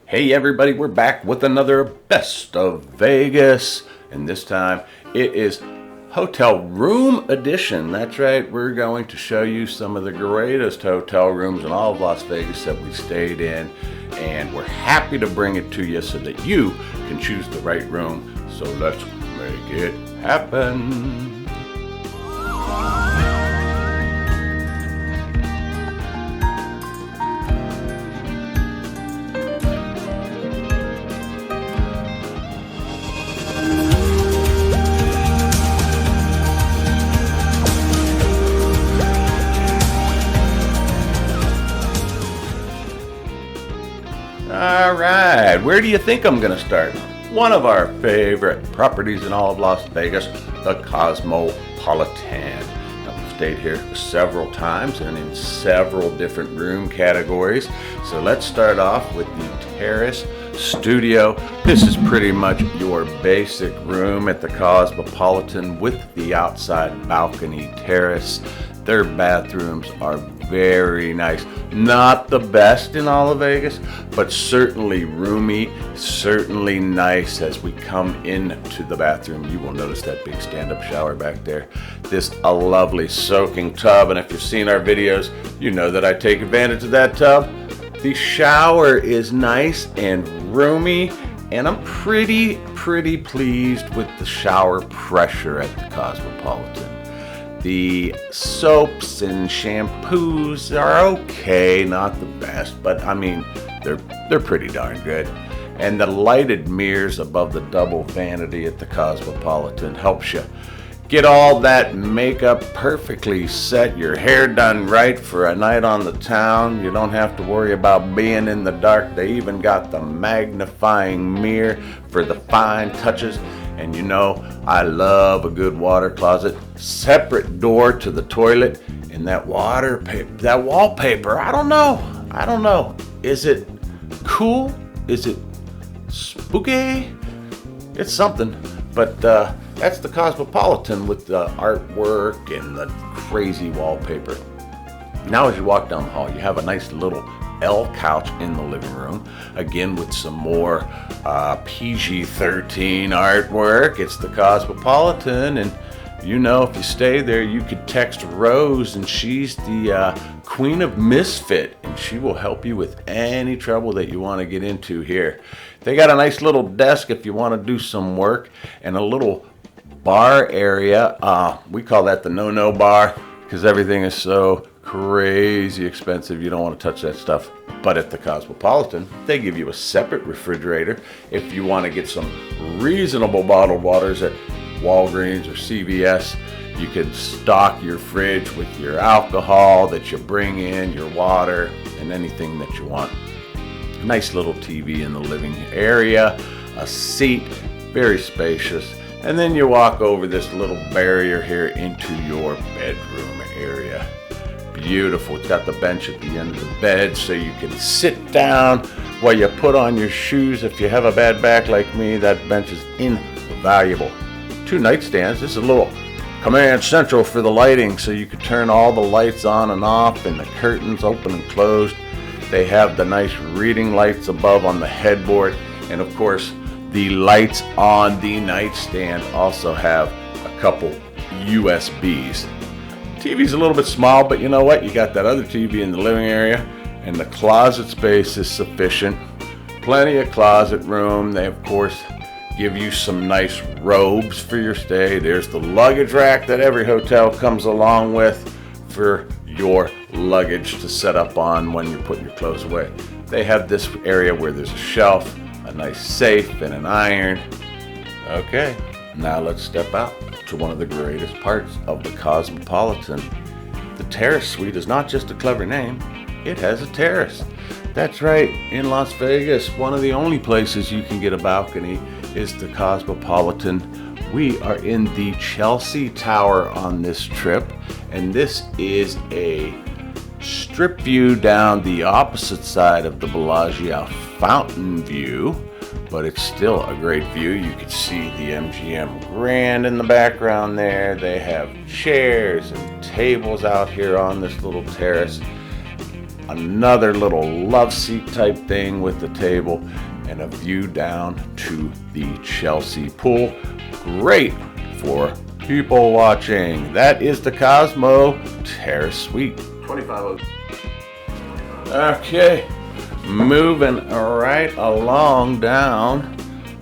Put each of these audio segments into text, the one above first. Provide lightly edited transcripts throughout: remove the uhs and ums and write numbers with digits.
Hey everybody, we're back with another Best of Vegas, and this time it is hotel room edition. That's right, we're going to show you some of the greatest hotel rooms in all of Las Vegas that we stayed in, and we're happy to bring it to you so that you can choose the right room. So let's make it happen. Alright, where do you think I'm going to start? One of our favorite properties in all of Las Vegas, the Cosmopolitan. Now, we've stayed here several times and in several different room categories. So let's start off with the Terrace Studio. This is pretty much your basic room at the Cosmopolitan with the outside balcony terrace. Their bathrooms are very nice. Not the best in all of Vegas, but certainly roomy, certainly nice. As we come into the bathroom, you will notice that big stand-up shower back there. This a lovely soaking tub, and if you've seen our videos, you know that I take advantage of that tub. The shower is nice and roomy, and I'm pretty pleased with the shower pressure at the Cosmopolitan. The soaps and shampoos are okay, not the best, but I mean, they're pretty darn good. And the lighted mirrors above the double vanity at the Cosmopolitan helps you get all that makeup perfectly set, your hair done right for a night on the town. You don't have to worry about being in the dark. They even got the magnifying mirror for the fine touches. And you know, I love a good water closet. Separate door to the toilet, and that wallpaper, I don't know. Is it cool? Is it spooky? It's something. But that's the Cosmopolitan with the artwork and the crazy wallpaper. Now as you walk down the hall, you have a nice little L couch in the living room, again with some more PG-13 artwork. It's the Cosmopolitan, and you know, if you stay there, you could text Rose, and she's the queen of misfit, and she will help you with any trouble that you want to get into here. They got a nice little desk if you want to do some work, and a little bar area. We call that the no-no bar because everything is so crazy expensive, you don't want to touch that stuff. But at the Cosmopolitan, they give you a separate refrigerator if you want to get some reasonable bottled waters at Walgreens or CVS. You can stock your fridge with your alcohol that you bring in, your water, and anything that you want. Nice little TV in the living area, a seat, very spacious. And then you walk over this little barrier here into your bedroom area. Beautiful. It's got the bench at the end of the bed so you can sit down while you put on your shoes. If you have a bad back like me, that bench is invaluable. 2 nightstands. This is a little command central for the lighting, so you can turn all the lights on and off and the curtains open and closed. They have the nice reading lights above on the headboard, and of course the lights on the nightstand also have a couple USBs. TV's a little bit small, but you know what? You got that other TV in the living area, and the closet space is sufficient. Plenty of closet room. They, of course, give you some nice robes for your stay. There's the luggage rack that every hotel comes along with for your luggage to set up on when you're putting your clothes away. They have this area where there's a shelf, a nice safe, and an iron. Okay, now let's step out to one of the greatest parts of the Cosmopolitan. The Terrace Suite is not just a clever name, it has a terrace. That's right, in Las Vegas, one of the only places you can get a balcony is the Cosmopolitan. We are in the Chelsea Tower on this trip, and this is a strip view down the opposite side of the Bellagio fountain view. But it's still a great view. You can see the MGM Grand in the background there. They have chairs and tables out here on this little terrace. another little love seat type thing with the table and a view down to the Chelsea pool. Great for people watching. That is the Cosmo Terrace Suite. 25. Okay, moving right along down.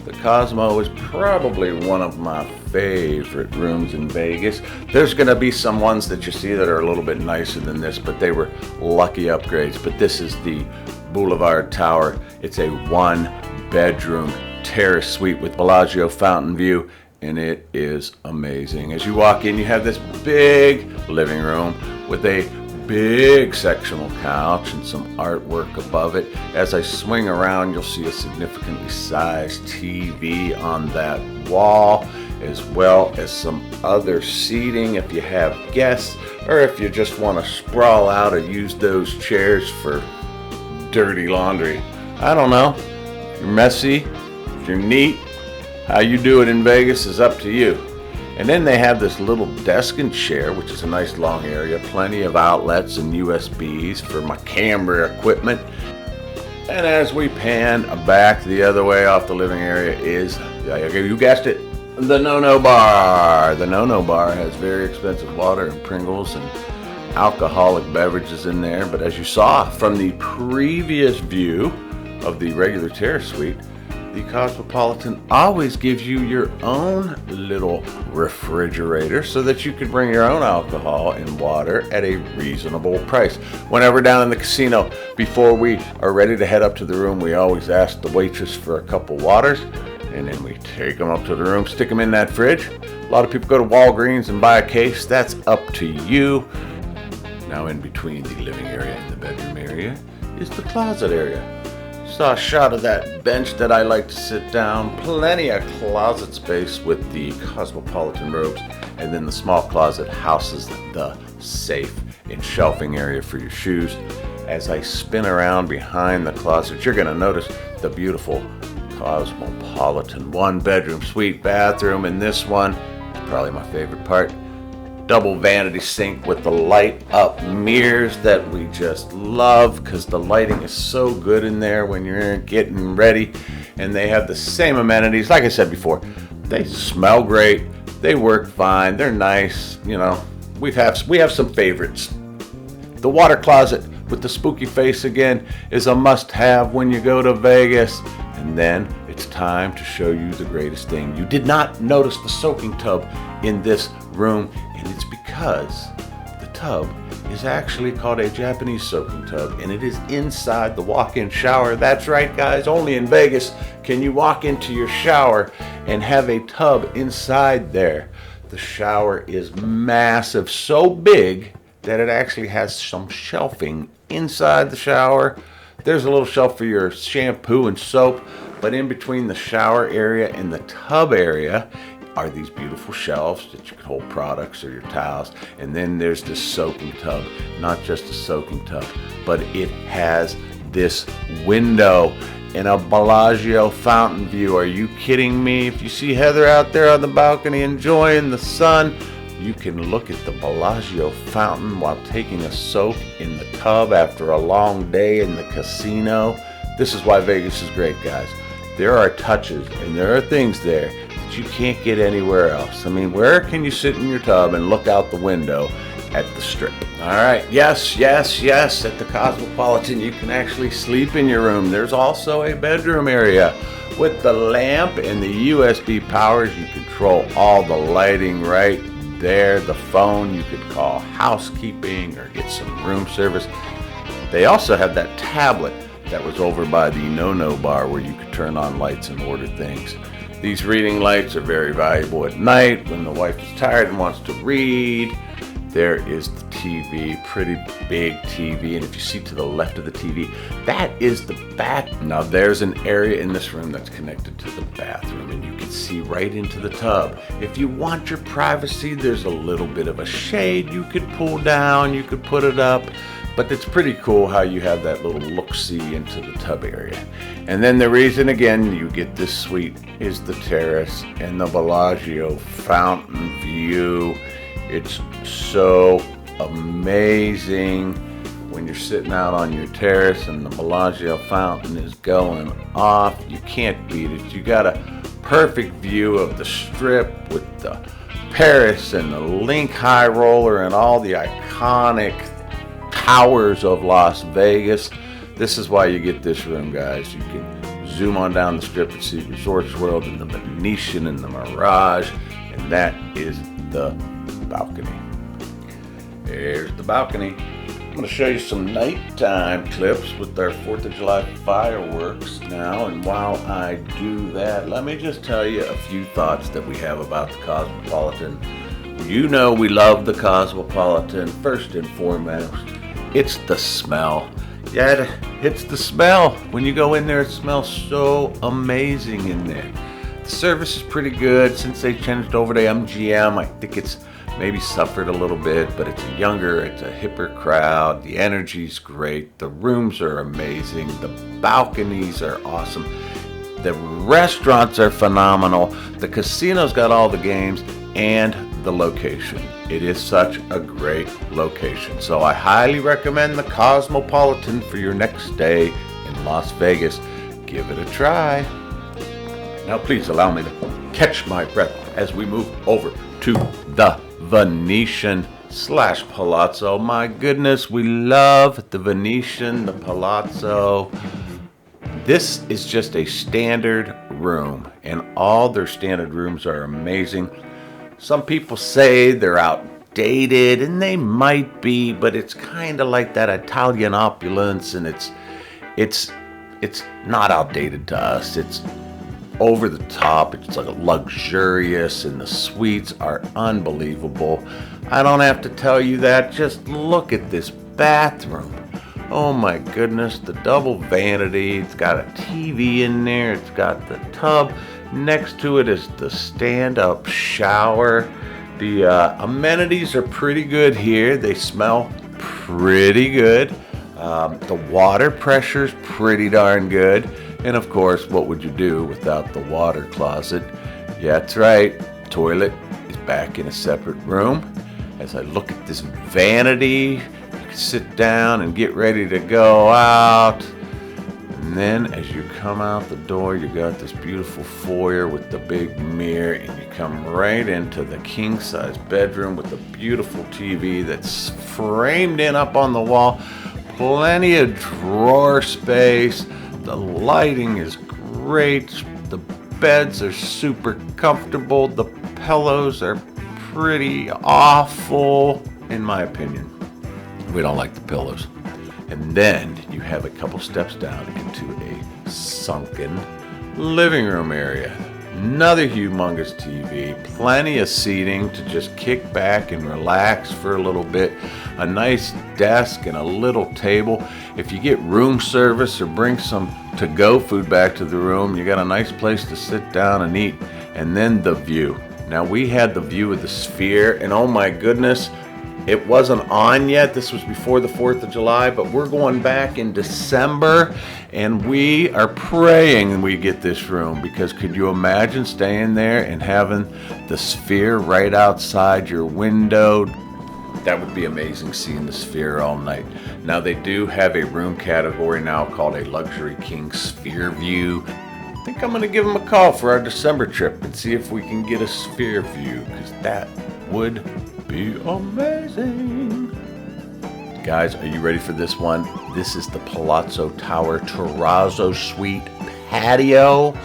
The Cosmo is probably one of my favorite rooms in Vegas. There's going to be some ones that you see that are a little bit nicer than this, but they were lucky upgrades. But this is the Boulevard Tower. It's a 1-bedroom terrace suite with Bellagio fountain view, and it is amazing. As you walk in, you have this big living room with a big sectional couch and some artwork above it. As I swing around, you'll see a significantly sized TV on that wall, as well as some other seating if you have guests, or if you just want to sprawl out or use those chairs for dirty laundry. I don't know. If you're messy, if you're neat, how you do it in Vegas is up to you. And then they have this little desk and chair, which is a nice long area, plenty of outlets and USBs for my camera equipment. And as we pan back the other way off the living area is, you guessed it, the No-No Bar. The No-No Bar has very expensive water and Pringles and alcoholic beverages in there. But as you saw from the previous view of the regular terrace suite, the Cosmopolitan always gives you your own little refrigerator so that you can bring your own alcohol and water at a reasonable price. Whenever down in the casino, before we are ready to head up to the room, we always ask the waitress for a couple waters, and then we take them up to the room, stick them in that fridge. A lot of people go to Walgreens and buy a case. That's up to you. Now in between the living area and the bedroom area is the closet area. Saw a shot of that bench that I like to sit down. Plenty of closet space with the Cosmopolitan robes. And then the small closet houses the safe and shelving area for your shoes. As I spin around behind the closet, you're going to notice the beautiful Cosmopolitan 1-bedroom suite bathroom. And this one is probably my favorite part. Double vanity sink with the light up mirrors that we just love because the lighting is so good in there when you're getting ready. And they have the same amenities. Like I said before, they smell great, they work fine, they're nice. You know, we have some favorites. The water closet with the spooky face again is a must-have when you go to Vegas. And then it's time to show you the greatest thing. You did not notice the soaking tub in this room, and it's because the tub is actually called a Japanese soaking tub, and it is inside the walk-in shower. That's right, guys, only in Vegas can you walk into your shower and have a tub inside there. The shower is massive, so big that it actually has some shelving inside the shower. There's a little shelf for your shampoo and soap, but in between the shower area and the tub area are these beautiful shelves that you can hold products or your towels. And then there's this soaking tub, not just a soaking tub, but it has this window and a Bellagio fountain view. Are you kidding me? If you see Heather out there on the balcony enjoying the sun, you can look at the Bellagio fountain while taking a soak in the tub after a long day in the casino. This is why Vegas is great, guys. There are touches and there are things there that you can't get anywhere else. I mean, where can you sit in your tub and look out the window at the Strip? All right, yes, at the Cosmopolitan, you can actually sleep in your room. There's also a bedroom area with the lamp and the USB powers. You control all the lighting right there. The phone, you could call housekeeping or get some room service. They also have that tablet that was over by the No-No Bar where you could turn on lights and order things. These reading lights are very valuable at night when the wife is tired and wants to read. There is the TV, pretty big TV, and if you see to the left of the TV, that is the bath. Now there's an area in this room that's connected to the bathroom, and you can see right into the tub. If you want your privacy, there's a little bit of a shade you could pull down, you could put it up, but it's pretty cool how you have that little look-see into the tub area. And then the reason, again, you get this suite is the terrace and the Bellagio fountain view. It's so amazing when you're sitting out on your terrace and the Bellagio fountain is going off. You can't beat it. You got a perfect view of the Strip with the Paris and the Link High Roller and all the iconic towers of Las Vegas. This is why you get this room, guys. You can zoom on down the Strip and see Resorts World and the Venetian and the Mirage, and that is the balcony. There's the balcony. I'm going to show you some nighttime clips with our 4th of July fireworks now, and while I do that, let me just tell you a few thoughts that we have about the Cosmopolitan. You know we love the Cosmopolitan. First and foremost, it's the smell. Yeah, it's the smell. When you go in there, it smells so amazing in there. The service is pretty good. Since they changed over to MGM, I think it's maybe suffered a little bit, but it's a younger, it's a hipper crowd. The energy's great. The rooms are amazing. The balconies are awesome. The restaurants are phenomenal. The casino's got all the games, and the location. It is such a great location. So I highly recommend the Cosmopolitan for your next stay in Las Vegas. Give it a try. Now please allow me to catch my breath as we move over to the Venetian / Palazzo. My goodness, we love the Venetian, the Palazzo. This is just a standard room, and all their standard rooms are amazing. Some people say they're outdated, and they might be, but it's kind of like that Italian opulence, and it's not outdated to us. It's over the top. It's like luxurious, and the suites are unbelievable. I don't have to tell you that. Just look at this bathroom. Oh my goodness, the double vanity. It's got a TV in there. It's got the tub. Next to it is the stand-up shower. The amenities are pretty good here. They smell pretty good. The water pressure's pretty darn good. And of course, what would you do without the water closet? Yeah, that's right. Toilet is back in a separate room. As I look at this vanity, you can sit down and get ready to go out. And then as you come out the door, you got this beautiful foyer with the big mirror, and you come right into the king-size bedroom with the beautiful TV that's framed in up on the wall. Plenty of drawer space. The lighting is great. The beds are super comfortable. The pillows are pretty awful, in my opinion. We don't like the pillows. And then you have a couple steps down into a sunken living room area. Another humongous TV, plenty of seating to just kick back and relax for a little bit. A nice desk and a little table. If you get room service or bring some to-go food back to the room, you got a nice place to sit down and eat. And then the view. Now we had the view of the Sphere, and oh my goodness, it wasn't on yet. This was before the 4th of July, but we're going back in December, and we are praying we get this room, because could you imagine staying there and having the Sphere right outside your window? That would be amazing, seeing the Sphere all night. Now they do have a room category now called a Luxury King Sphere View. I think I'm going to give them a call for our December trip and see if we can get a Sphere View, because that would be amazing. Guys, are you ready for this one? This is the Palazzo Tower Terrazzo Suite Patio.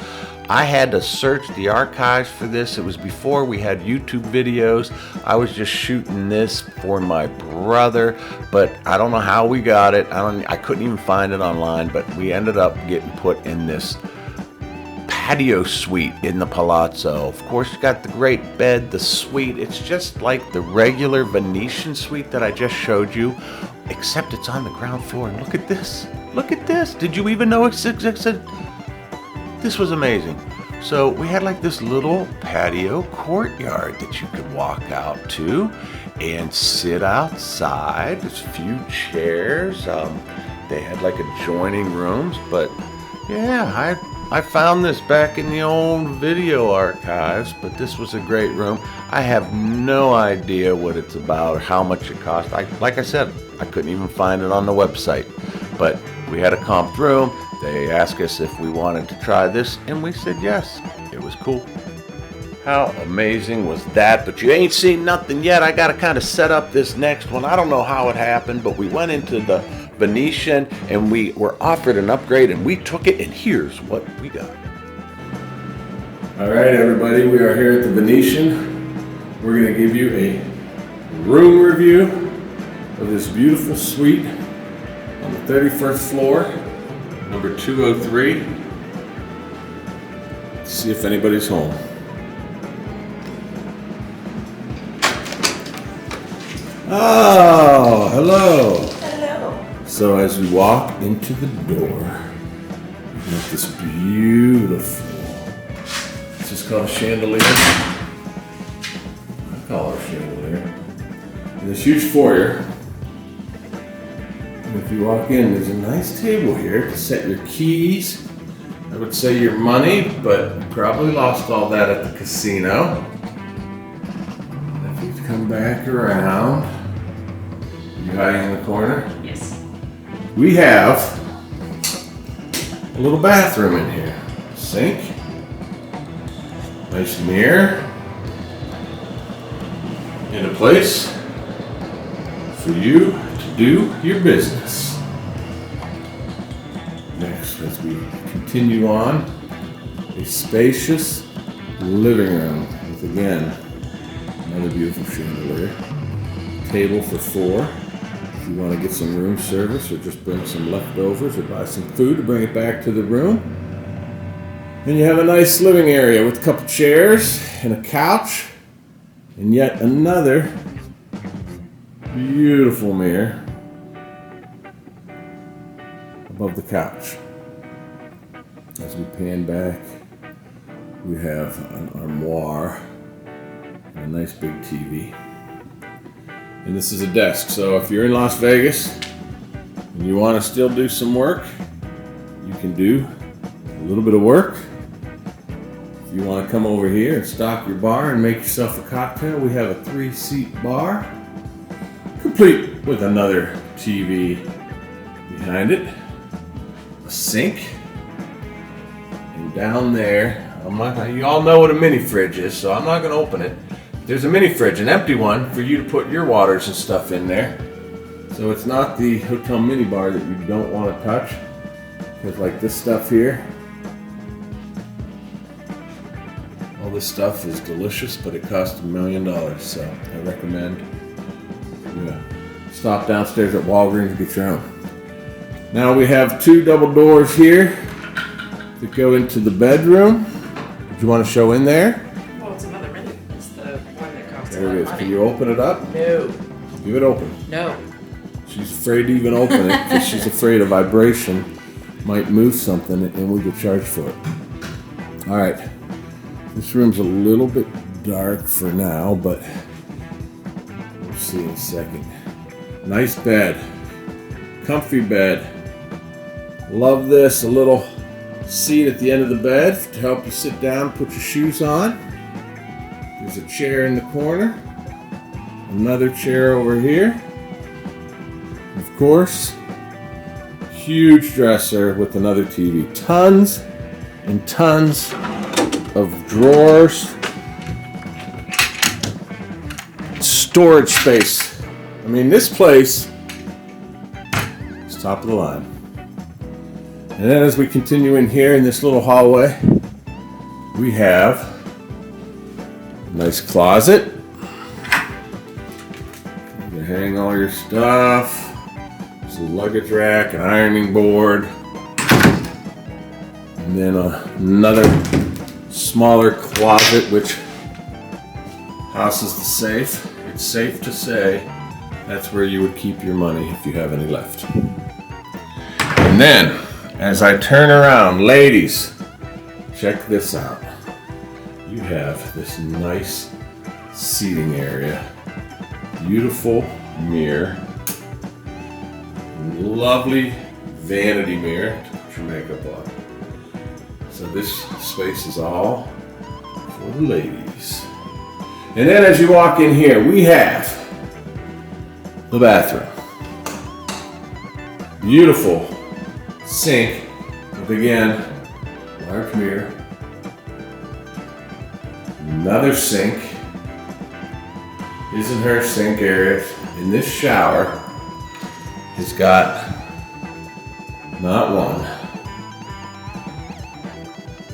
I had to search the archives for this. It was before we had YouTube videos. I was just shooting this for my brother, but I don't know how we got it. I couldn't even find it online, but we ended up getting put in this patio suite in the Palazzo. Of course, you got the great bed, the suite. It's just like the regular Venetian suite that I just showed you, except it's on the ground floor. And look at this. Look at this. Did you even know it existed? This was amazing. So we had like this little patio courtyard that you could walk out to and sit outside. There's a few chairs. They had like adjoining rooms, but yeah, I found this back in the old video archives, but this was a great room. I have no idea what it's about or how much it cost. Like I said, I couldn't even find it on the website. But we had a comp room. They asked us if we wanted to try this, and we said yes. It was cool. How amazing was that? But you ain't seen nothing yet. I got to kind of set up this next one. I don't know how it happened, but we went into the Venetian, and we were offered an upgrade, and we took it, and here's what we got. All right, everybody, we are here at the Venetian. We're going to give you a room review of this beautiful suite on the 31st floor, number 203. Let's see if anybody's home. Oh, hello. Hello. So as we walk into the door, we have this beautiful, this is called a chandelier. I call it a chandelier. And this huge foyer. And if you walk in, there's a nice table here to set your keys. I would say your money, but you probably lost all that at the casino. And if you come back around, you hiding in the corner? Yes. We have a little bathroom in here. Sink. Nice mirror. And a place for you to do your business. Next, as we continue on, a spacious living room with, again, another beautiful chandelier. Table for 4. If you want to get some room service or just bring some leftovers or buy some food to bring it back to the room. Then you have a nice living area with a couple chairs and a couch and yet another beautiful mirror above the couch. As we pan back, we have an armoire and a nice big TV. And this is a desk, so if you're in Las Vegas and you want to still do some work, you can do a little bit of work. If you want to come over here and stock your bar and make yourself a cocktail, we have a 3-seat bar, complete with another TV behind it, a sink, and down there, you all know what a mini fridge is, so I'm not going to open it. There's a mini fridge, an empty one, for you to put your waters and stuff in there. So it's not the hotel mini bar that you don't want to touch. Because like this stuff here, all this stuff is delicious, but it costs $1 million. So I recommend you stop downstairs at Walgreens and get your own. Now we have 2 double doors here that go into the bedroom. Do you want to show in there? There it is. Can you open it up? No. Leave it open. No. She's afraid to even open it because she's afraid a vibration might move something and we get charged for it. All right. This room's a little bit dark for now, but we'll see in a second. Nice bed. Comfy bed. Love this. A little seat at the end of the bed to help you sit down, put your shoes on. There's a chair in the corner, another chair over here. Of course, huge dresser with another TV. Tons and tons of drawers. Storage space. I mean, this place is top of the line. And then as we continue in here in this little hallway, we have nice closet. You can hang all your stuff. There's a luggage rack, an ironing board, and then another smaller closet which houses the safe. It's safe to say that's where you would keep your money if you have any left. And then, as I turn around, ladies, check this out. You have this nice seating area, beautiful mirror, lovely vanity mirror to put your makeup on. So this space is all for the ladies. And then as you walk in here, we have the bathroom. Beautiful sink with, again, large mirror. Another sink. His and her sink areas. And this shower has got not one,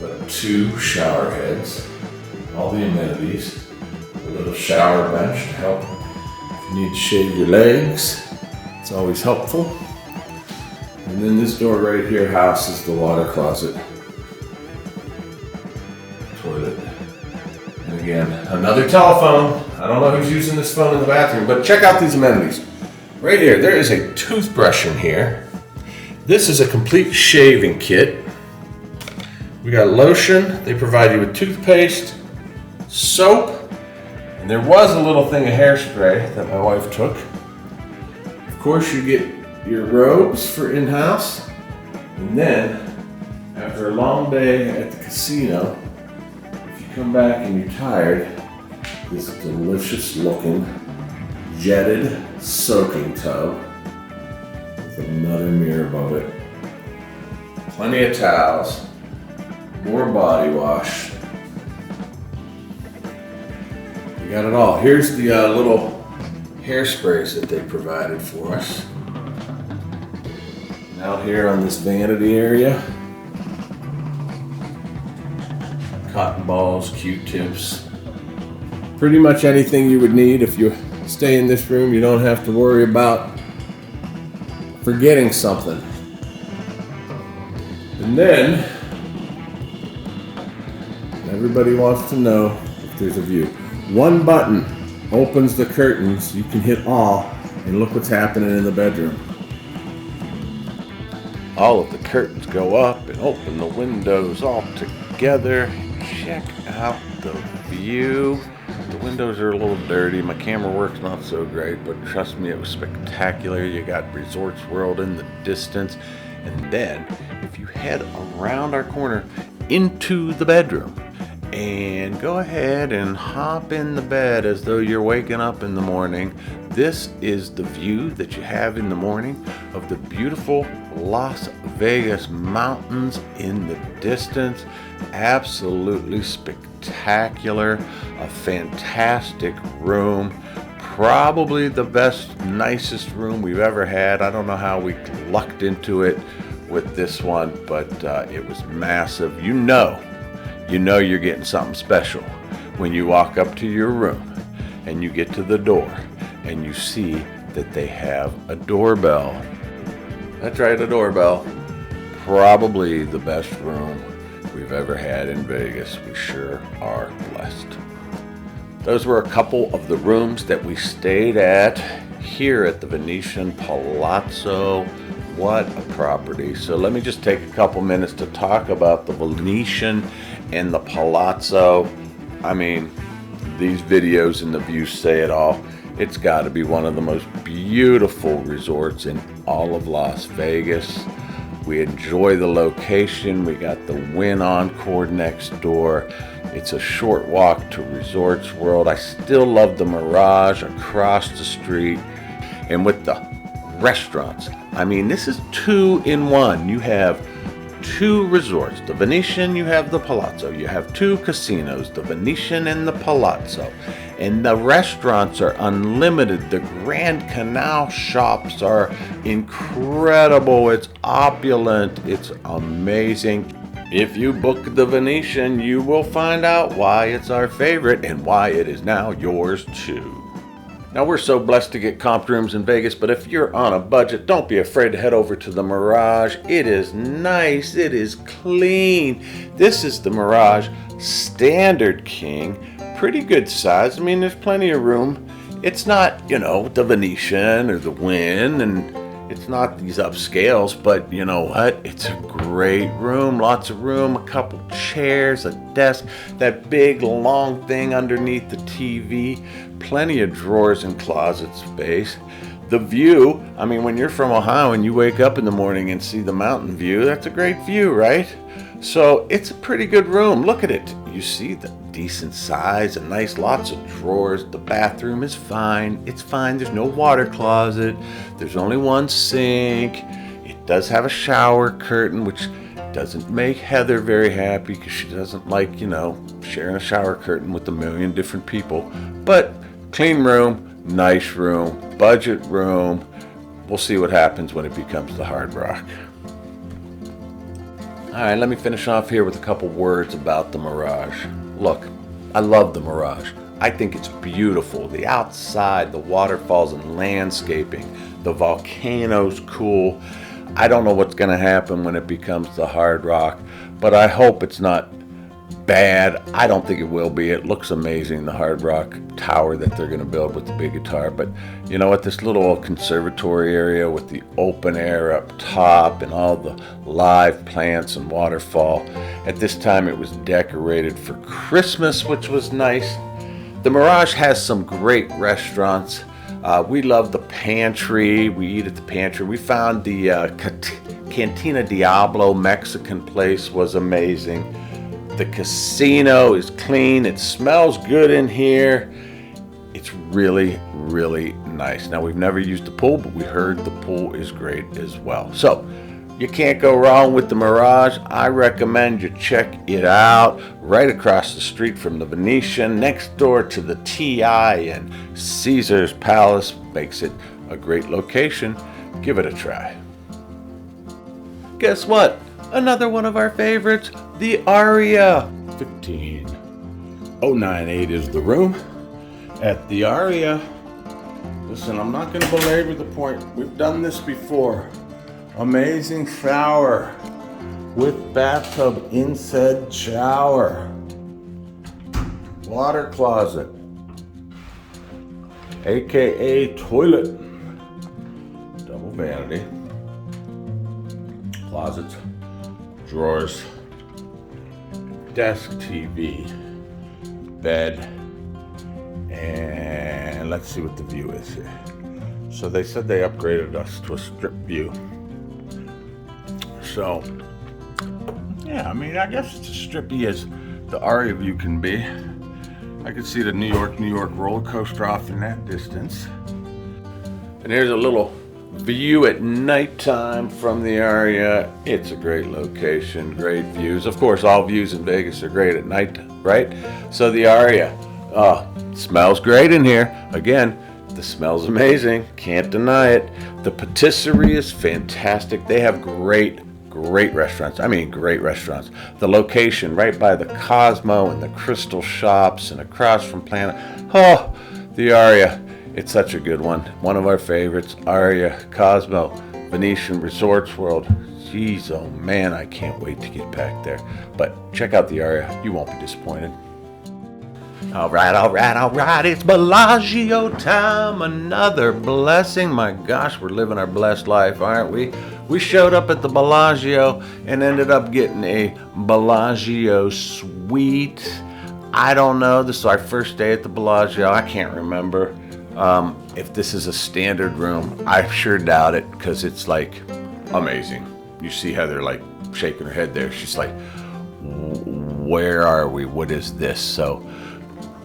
but 2 shower heads. All the amenities. A little shower bench to help if you need to shave your legs. It's always helpful. And then this door right here houses the water closet. Toilet. And again, another telephone. I don't know who's using this phone in the bathroom, but check out these amenities. Right here, there is a toothbrush in here. This is a complete shaving kit. We got lotion. They provide you with toothpaste, soap, and there was a little thing of hairspray that my wife took. Of course, you get your robes for in-house. And then, after a long day at the casino, if you come back and you're tired, this delicious looking jetted soaking tub with another mirror above it. Plenty of towels, more body wash. We got it all. Here's the little hairsprays that they provided for us. And out here on this vanity area, cotton balls, Q-tips, pretty much anything you would need. If you stay in this room, you don't have to worry about forgetting something. And then, everybody wants to know if there's a view. One button opens the curtains. You can hit all and look what's happening in the bedroom. All of the curtains go up and open the windows all together. Check out the view. The windows are a little dirty. My camera work's not so great, but trust me, it was spectacular. You got Resorts World in the distance. And then, if you head around our corner into the bedroom, and go ahead and hop in the bed as though you're waking up in the morning. This is the view that you have in the morning of the beautiful Las Vegas mountains in the distance. Absolutely spectacular. A fantastic room. Probably the best, nicest room we've ever had. I don't know how we lucked into it with this one, but it was massive. You know you're getting something special when you walk up to your room and you get to the door and you see that they have a doorbell. That's right, a doorbell. Probably the best room we've ever had in Vegas. We sure are blessed. Those were a couple of the rooms that we stayed at here at the Venetian Palazzo. What a property. So let me just take a couple minutes to talk about the Venetian and the Palazzo. I mean, these videos and the views say it all. It's got to be one of the most beautiful resorts in all of Las Vegas. We enjoy the location. We got the Wynn Encore next door. It's a short walk to Resorts World. I still love the Mirage across the street. And with the restaurants, I mean, this is 2 in 1. You have 2 resorts. The Venetian, you have the Palazzo. You have 2 casinos, the Venetian and the Palazzo. And the restaurants are unlimited. The Grand Canal shops are incredible. It's opulent. It's amazing. If you book the Venetian, you will find out why it's our favorite and why it is now yours too. Now, we're so blessed to get comped rooms in Vegas, but if you're on a budget, don't be afraid to head over to the Mirage. It is nice. It is clean. This is the Mirage Standard King. Pretty good size. I mean, there's plenty of room. It's not, the Venetian or the Wynn, and it's not these upscales, but you know what? It's a great room. Lots of room, a couple chairs, a desk, that big long thing underneath the TV. Plenty of drawers and closet space. The view, I mean, when you're from Ohio and you wake up in the morning and see the mountain view, that's a great view, right? So it's a pretty good room. Look at it. You see the decent size and nice, lots of drawers. The bathroom is fine. It's fine. There's no water closet. There's only one sink. does have a shower curtain, which doesn't make Heather very happy because she doesn't like, sharing a shower curtain with a million different people. But clean room, nice room, budget room. We'll see what happens when it becomes the Hard Rock. All right, let me finish off here with a couple words about the Mirage. Look, I love the Mirage. I think it's beautiful. The outside, the waterfalls and landscaping, the volcano's cool. I don't know what's going to happen when it becomes the Hard Rock, but I hope it's not bad. I don't think it will be. It looks amazing, the Hard Rock tower that they're going to build with the big guitar. But you know what? This little conservatory area with the open air up top and all the live plants and waterfall. At this time, it was decorated for Christmas, which was nice. The Mirage has some great restaurants. We love the pantry. We eat at the pantry. We found the Cantina Diablo Mexican place was amazing. The casino is clean. It smells good in here. It's really, really nice. Now, we've never used the pool, but we heard the pool is great as well. So, you can't go wrong with the Mirage. I recommend you check it out. Right across the street from the Venetian, next door to the TI and Caesar's Palace, makes it a great location. Give it a try. Guess what? Another one of our favorites, the Aria. 15098 is the room at the Aria. Listen, I'm not going to belabor the point. We've done this before. Amazing shower with bathtub in said shower. Water closet, aka toilet. Double vanity. Closets, drawers, desk TV, bed, and let's see what the view is here. So they said they upgraded us to a strip view. So, yeah, I guess it's as strippy as the Aria view can be. I could see the New York roller coaster off in that distance. And here's a little view at nighttime from the Aria. It's a great location, great views. Of course, all views in Vegas are great at night, right? So the Aria, smells great in here. Again, the smell's amazing, can't deny it. The patisserie is fantastic. They have great restaurants. Great restaurants. The location right by the Cosmo and the Crystal Shops and across from Planet. Oh, the Aria. It's such a good one. One of our favorites. Aria, Cosmo, Venetian Resorts World. Jeez, oh man, I can't wait to get back there. But check out the Aria. You won't be disappointed. All right. It's Bellagio time. Another blessing. My gosh, we're living our blessed life, aren't we? We showed up at the Bellagio and ended up getting a Bellagio suite. I don't know. This is our first day at the Bellagio. I can't remember if this is a standard room. I sure doubt it because it's like amazing. You see Heather like shaking her head there. She's like, where are we? What is this? So,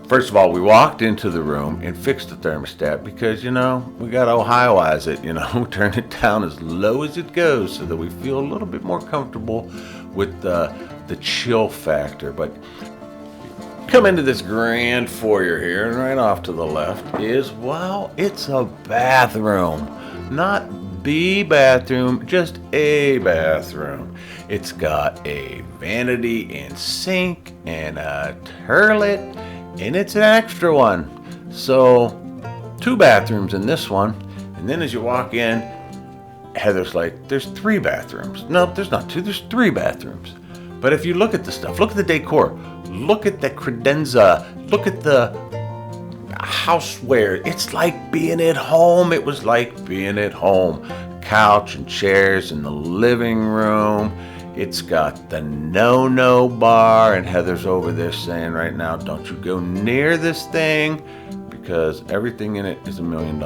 first of all, we walked into the room and fixed the thermostat because, we got to Ohioize it, turn it down as low as it goes so that we feel a little bit more comfortable with the chill factor. But come into this grand foyer here, and right off to the left is, it's a bathroom. Not the bathroom, just a bathroom. It's got a vanity and sink and a toilet. And it's an extra one. So, 2 bathrooms in this one. And then as you walk in, Heather's like, there's 3 bathrooms. No, there's not 2, there's 3 bathrooms. But if you look at the stuff, look at the decor, look at the credenza, look at the houseware. It's like being at home. It was like being at home. Couch and chairs in the living room. It's got the no-no bar, and Heather's over there saying right now, don't you go near this thing because everything in it is $1 million.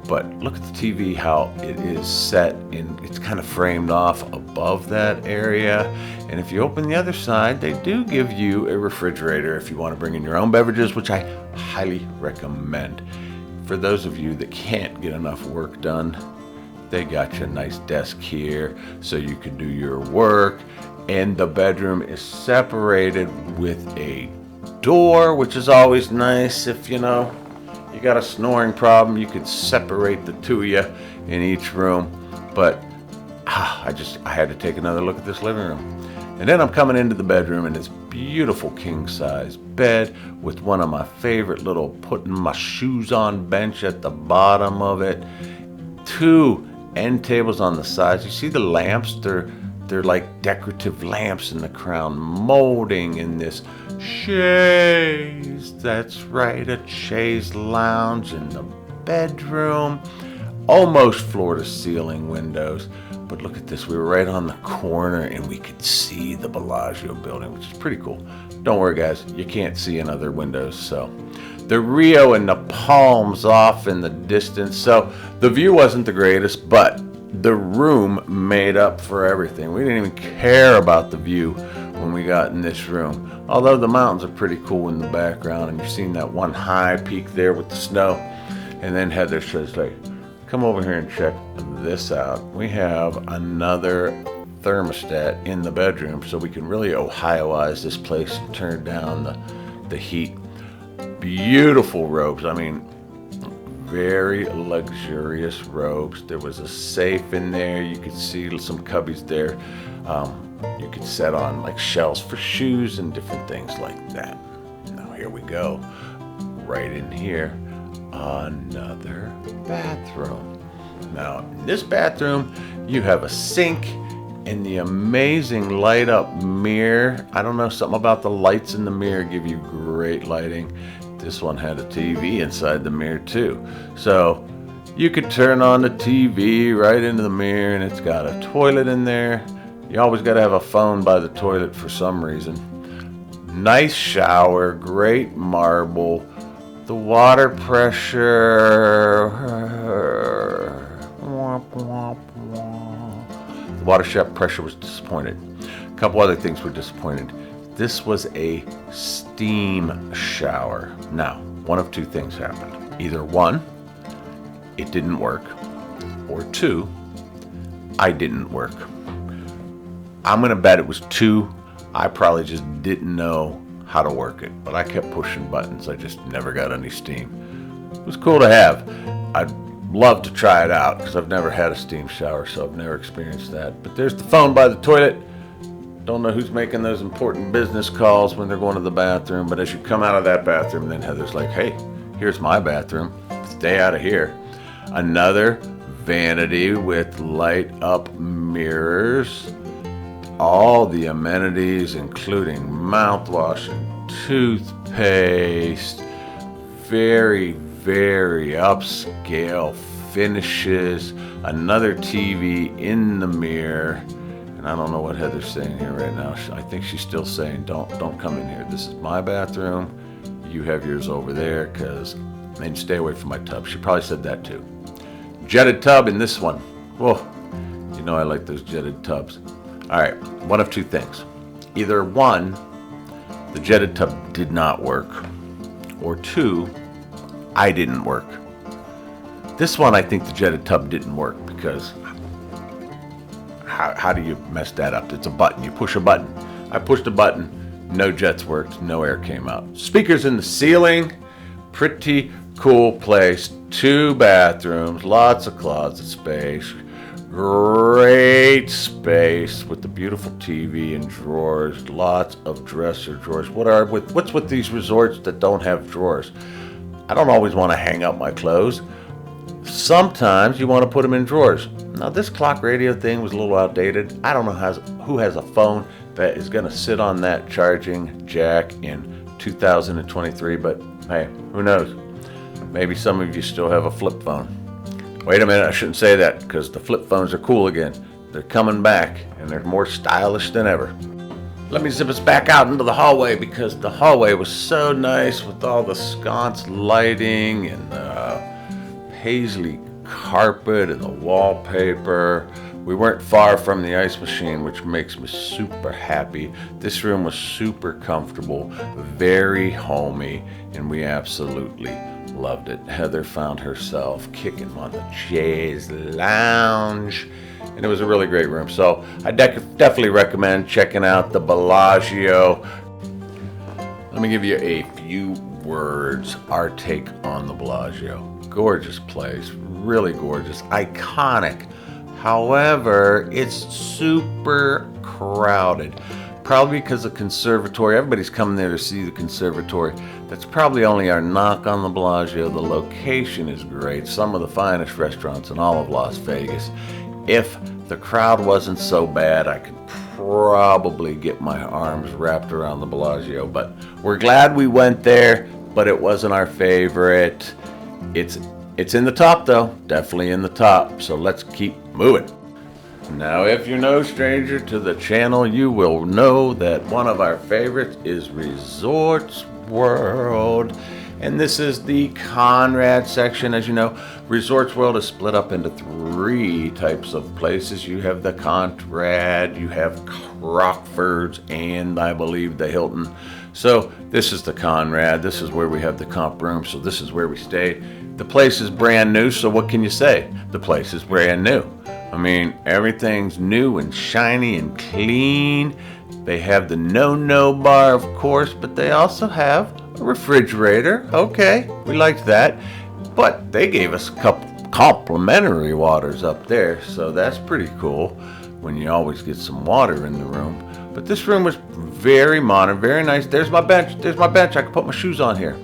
But look at the TV, how it is set in, it's kind of framed off above that area. And if you open the other side, they do give you a refrigerator if you want to bring in your own beverages, which I highly recommend. For those of you that can't get enough work done, They got you a nice desk here so you can do your work. And the bedroom is separated with a door, which is always nice. If you got a snoring problem, you could separate the two of you in each room. But I had to take another look at this living room. And then I'm coming into the bedroom, and it's beautiful king-size bed with one of my favorite little putting my shoes on bench at the bottom of it. 2 end tables on the sides. You see the lamps? They're like decorative lamps in the crown molding in this chaise. That's right, a chaise lounge in the bedroom. Almost floor-to-ceiling windows. But look at this, we were right on the corner and we could see the Bellagio building, which is pretty cool. Don't worry guys, you can't see in other windows. So the Rio and the palms off in the distance. So the view wasn't the greatest, but the room made up for everything. We didn't even care about the view when we got in this room. Although the mountains are pretty cool in the background, and you've seen that one high peak there with the snow. And then Heather says, like, come over here and check this out. We have another thermostat in the bedroom, so we can really Ohioize this place and turn down the heat. Beautiful robes. I mean, very luxurious robes. There was a safe in there. You could see some cubbies there. You could set on like shelves for shoes and different things like that. Now here we go. Right in here. Another bathroom. Now in this bathroom you have a sink and the amazing light up mirror. I don't know, something about the lights in the mirror give you great lighting. This one had a TV inside the mirror too, so you could turn on the TV right into the mirror, and it's got a toilet in there. You always got to have a phone by the toilet for some reason. Nice shower, great marble. The water pressure, the water pressure was disappointed. A couple other things were disappointed. This was a steam shower. Now, one of two things happened. Either 1, it didn't work, or 2, I didn't work. I'm gonna bet it was 2. I probably just didn't know how to work it, but I kept pushing buttons. I just never got any steam. It was cool to have. I'd love to try it out because I've never had a steam shower, so I've never experienced that. But there's the phone by the toilet. Don't know who's making those important business calls when they're going to the bathroom, but as you come out of that bathroom, then Heather's like, hey, here's my bathroom. Stay out of here. Another vanity with light up mirrors. All the amenities, including mouthwash and toothpaste, very, very upscale finishes, another TV in the mirror, and I don't know what Heather's saying here right now. I think she's still saying, don't come in here. This is my bathroom. You have yours over there, and stay away from my tub. She probably said that too. Jetted tub in this one. Whoa, you know I like those jetted tubs. All right, one of two things. Either 1, the jetted tub did not work, or 2, I didn't work. This one, I think the jetted tub didn't work because how do you mess that up? It's a button. You push a button. I pushed a button. No jets worked. No air came out. Speakers in the ceiling. Pretty cool place. 2 bathrooms. Lots of closet space. Great space with the beautiful TV and drawers, lots of dresser drawers. What's with these resorts that don't have drawers? I don't always want to hang up my clothes. Sometimes you want to put them in drawers. Now this clock radio thing was a little outdated. I don't know who has a phone that is going to sit on that charging jack in 2023, but hey, who knows? Maybe some of you still have a flip phone. Wait a minute, I shouldn't say that because the flip phones are cool again. They're coming back and they're more stylish than ever. Let me zip us back out into the hallway because the hallway was so nice with all the sconce lighting and the paisley carpet and the wallpaper. We weren't far from the ice machine, which makes me super happy. This room was super comfortable, very homey, and we absolutely Loved it. Heather found herself kicking on the chaise lounge, and it was a really great room. So I definitely recommend checking out the Bellagio. Let me give you a few words, our take on the Bellagio. Gorgeous place, really gorgeous, iconic. However, it's super crowded. Probably because the conservatory, everybody's coming there to see the conservatory. That's probably only our knock on the Bellagio. The location is great. Some of the finest restaurants in all of Las Vegas. If the crowd wasn't so bad, I could probably get my arms wrapped around the Bellagio. But we're glad we went there, but it wasn't our favorite. It's in the top though, definitely in the top. So let's keep moving. Now, if you're no stranger to the channel, you will know that one of our favorites is Resorts World. And this is the Conrad section. As you know, Resorts World is split up into 3 types of places. You have the Conrad, you have Crockford's, and I believe the Hilton. So this is the Conrad. This is where we have the comp room. So this is where we stay. The place is brand new. So what can you say? The place is brand new. I mean, everything's new and shiny and clean. They have the no bar, of course, but they also have a refrigerator. Okay, we liked that. But they gave us a couple complimentary waters up there, so that's pretty cool when you always get some water in the room. But this room was very modern, very nice. There's my bench. There's my bench. I can put my shoes on here.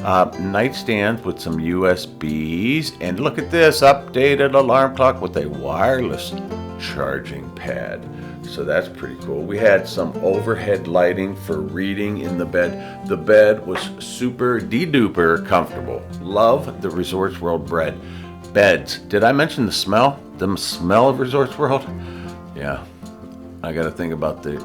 Nightstands with some USBs, and look at this, updated alarm clock with a wireless charging pad. So that's pretty cool. We had some overhead lighting for reading in the bed. The bed was super de-duper comfortable. Love the Resorts World beds. Did I mention the smell? The smell of Resorts World? Yeah. I got to think about the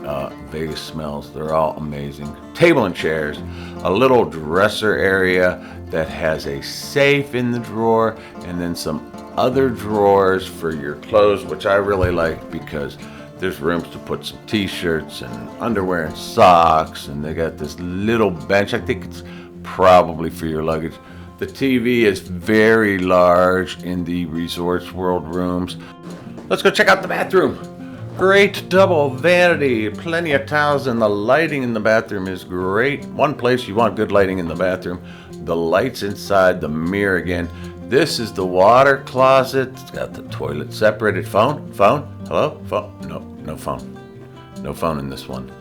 Vegas smells. They're all amazing. Table and chairs, a little dresser area that has a safe in the drawer, and then some other drawers for your clothes, which I really like because there's rooms to put some t-shirts and underwear and socks, and they got this little bench. I think it's probably for your luggage. The TV is very large in the Resorts World rooms. Let's go check out the bathroom. Great double vanity, plenty of towels, and the lighting in the bathroom is great. One place you want good lighting in the bathroom, the lights inside the mirror again. This is the water closet. It's got the toilet separated. Phone, hello, phone, no phone. No phone in this one.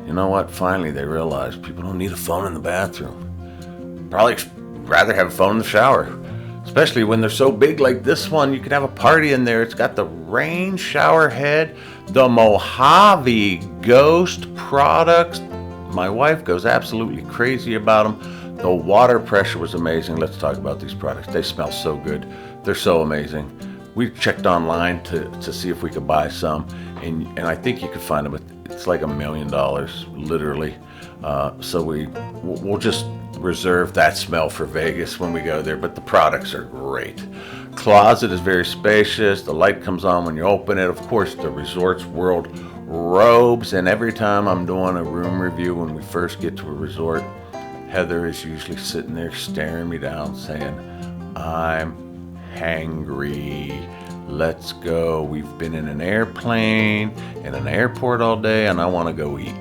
You know what? Finally they realized people don't need a phone in the bathroom. Probably rather have a phone in the shower. Especially when they're so big like this one, you could have a party in there. It's got the rain shower head, the Mojave Ghost products. My wife goes absolutely crazy about them. The water pressure was amazing. Let's talk about these products. They smell so good. They're so amazing. We checked online to see if we could buy some, and I think you could find them. It's like $1 million, literally. So we'll just reserve that smell for Vegas when we go there, but the products are great. Closet is very spacious. The light comes on when you open it. Of course, the Resorts World robes, and every time I'm doing a room review when we first get to a resort, Heather is usually sitting there staring me down saying, I'm hangry. Let's go. We've been in an airplane, in an airport all day, and I want to go eat.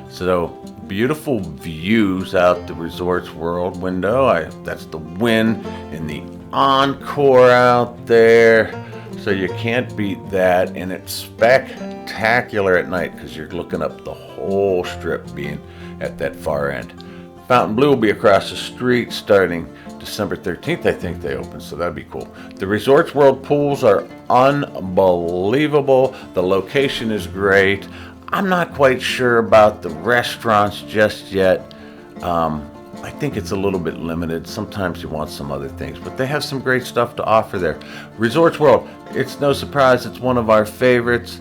So beautiful views out the Resorts World window. That's the Wynn and the Encore out there. So you can't beat that, and it's spectacular at night because you're looking up the whole strip being at that far end. Fontainebleau will be across the street starting December 13th, I think they open, so that'd be cool. The Resorts World pools are unbelievable. The location is great. I'm not quite sure about the restaurants just yet. I think it's a little bit limited. Sometimes you want some other things, but they have some great stuff to offer there. Resorts World, it's no surprise, it's one of our favorites.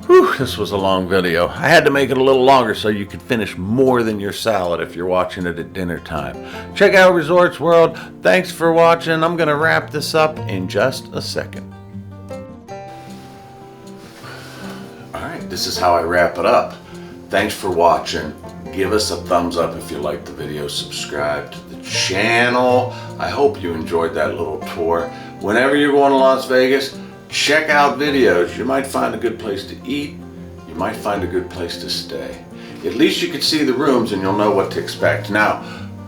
Whew, this was a long video. I had to make it a little longer so you could finish more than your salad if you're watching it at dinner time. Check out Resorts World. Thanks for watching. I'm going to wrap this up in just a second. Alright, this is how I wrap it up. Thanks for watching. Give us a thumbs up if you liked the video. Subscribe to the channel. I hope you enjoyed that little tour. Whenever you're going to Las Vegas, check out videos. You might find a good place to eat. You might find a good place to stay. At least you can see the rooms and you'll know what to expect. Now,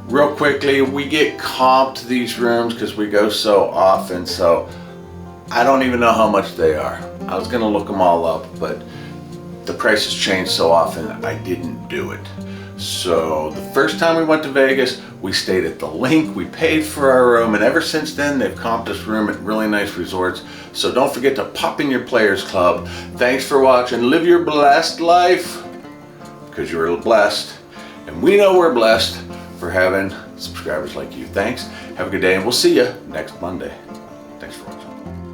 real quickly, we get comped these rooms because we go so often, so I don't even know how much they are. I was gonna look them all up, but the prices change so often, I didn't do it. So the first time we went to Vegas, we stayed at the Link, we paid for our room, and ever since then, they've comped us room at really nice resorts. So don't forget to pop in your Players Club. Thanks for watching. Live your blessed life, because you're blessed. And we know we're blessed for having subscribers like you. Thanks, have a good day, and we'll see you next Monday. Thanks for watching.